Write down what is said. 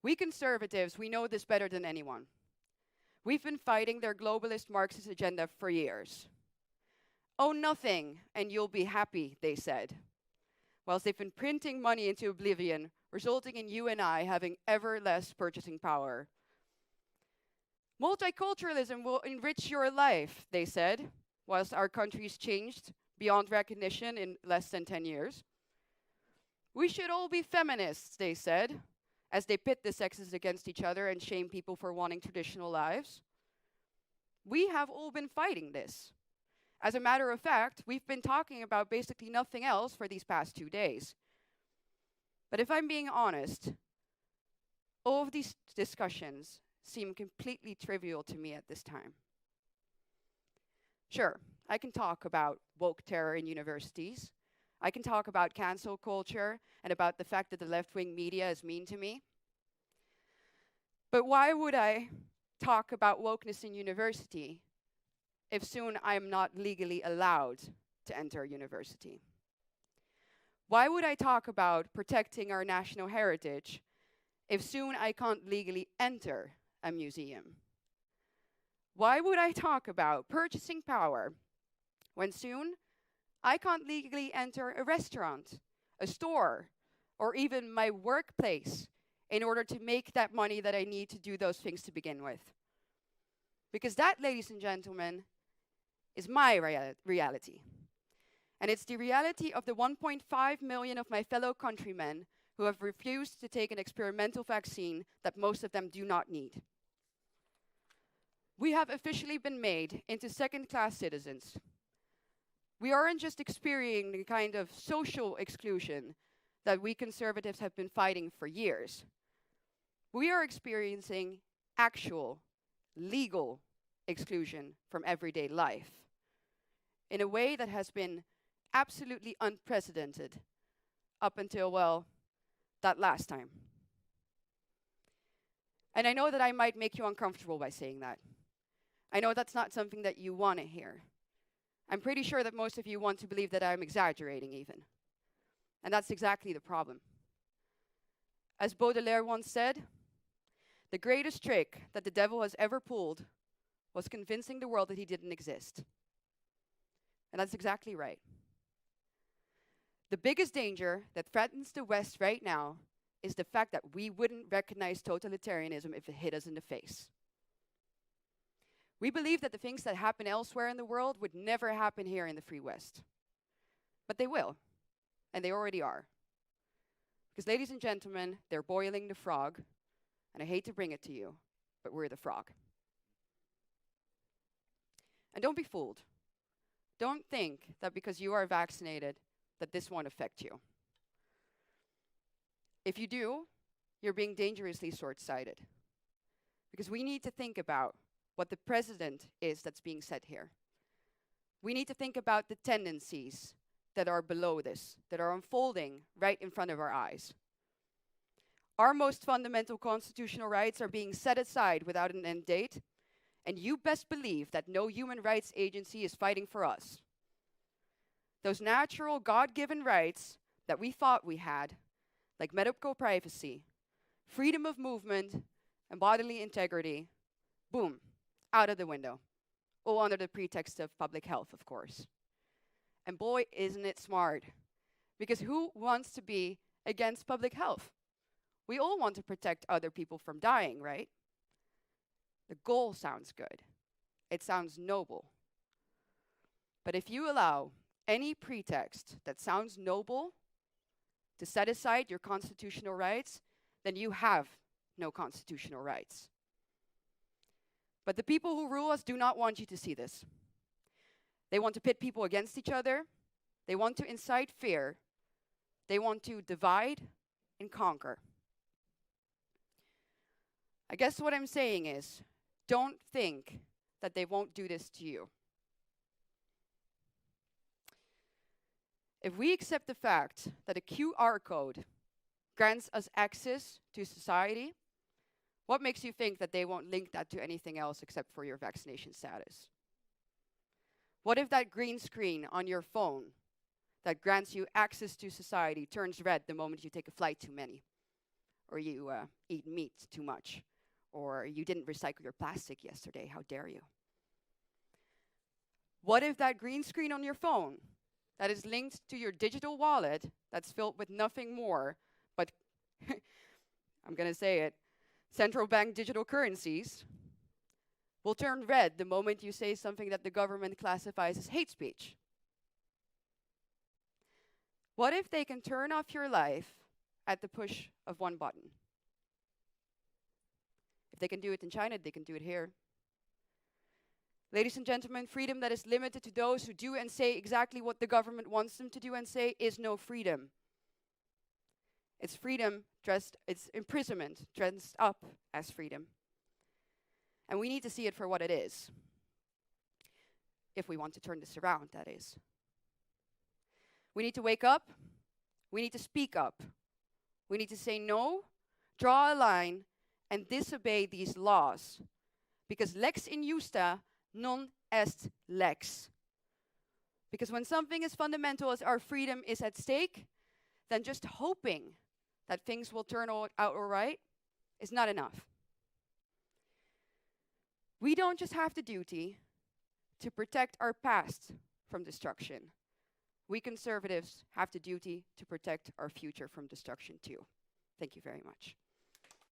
We conservatives, we know this better than anyone. We've been fighting their globalist Marxist agenda for years. Own nothing and you'll be happy, they said, whilst they've been printing money into oblivion, resulting in you and I having ever less purchasing power. Multiculturalism will enrich your life, they said, whilst our country's changed beyond recognition in less than 10 years. We should all be feminists, they said, as they pit the sexes against each other and shame people for wanting traditional lives. We have all been fighting this. As a matter of fact, we've been talking about basically nothing else for these past 2 days. But if I'm being honest, all of these discussions seem completely trivial to me at this time. Sure, I can talk about woke terror in universities. I can talk about cancel culture and about the fact that the left-wing media is mean to me. But why would I talk about wokeness in university if soon I'm not legally allowed to enter university? Why would I talk about protecting our national heritage if soon I can't legally enter a museum? Why would I talk about purchasing power when soon I can't legally enter a restaurant, a store, or even my workplace in order to make that money that I need to do those things to begin with? Because that, ladies and gentlemen, is my reality. And it's the reality of the 1.5 million of my fellow countrymen who have refused to take an experimental vaccine that most of them do not need. We have officially been made into second-class citizens. We aren't just experiencing the kind of social exclusion that we conservatives have been fighting for years. We are experiencing actual, legal exclusion from everyday life in a way that has been absolutely unprecedented up until, well, that last time. And I know that I might make you uncomfortable by saying that. I know that's not something that you want to hear. I'm pretty sure that most of you want to believe that I'm exaggerating even. And that's exactly the problem. As Baudelaire once said, the greatest trick that the devil has ever pulled was convincing the world that he didn't exist. And that's exactly right. The biggest danger that threatens the West right now is the fact that we wouldn't recognize totalitarianism if it hit us in the face. We believe that the things that happen elsewhere in the world would never happen here in the Free West. But they will, and they already are. Because, ladies and gentlemen, they're boiling the frog, and I hate to bring it to you, but we're the frog. And don't be fooled. Don't think that because you are vaccinated, that this won't affect you. If you do, you're being dangerously short-sighted. Because we need to think about what the precedent is that's being set here. We need to think about the tendencies that are below this, that are unfolding right in front of our eyes. Our most fundamental constitutional rights are being set aside without an end date, and you best believe that no human rights agency is fighting for us. Those natural, God-given rights that we thought we had, like medical privacy, freedom of movement, and bodily integrity, boom, out of the window. All under the pretext of public health, of course. And boy, isn't it smart. Because who wants to be against public health? We all want to protect other people from dying, right? The goal sounds good. It sounds noble. But if you allow any pretext that sounds noble to set aside your constitutional rights, then you have no constitutional rights. But the people who rule us do not want you to see this. They want to pit people against each other. They want to incite fear. They want to divide and conquer. I guess what I'm saying is, don't think that they won't do this to you. If we accept the fact that a QR code grants us access to society, what makes you think that they won't link that to anything else except for your vaccination status? What if that green screen on your phone that grants you access to society turns red the moment you take a flight too many? or you eat meat too much, or you didn't recycle your plastic yesterday, how dare you? What if that green screen on your phone that is linked to your digital wallet that's filled with nothing more but, I'm going to say it, central bank digital currencies, will turn red the moment you say something that the government classifies as hate speech? What if they can turn off your life at the push of one button? If they can do it in China, they can do it here. Ladies and gentlemen, freedom that is limited to those who do and say exactly what the government wants them to do and say is no freedom. It's freedom it's imprisonment dressed up as freedom. And we need to see it for what it is. If we want to turn this around, that is. We need to wake up. We need to speak up. We need to say no, draw a line, and disobey these laws. Because lex injusta non est lex. Because when something as fundamental as our freedom is at stake, then just hoping that things will turn out all right is not enough. We don't just have the duty to protect our past from destruction. We conservatives have the duty to protect our future from destruction too. Thank you very much.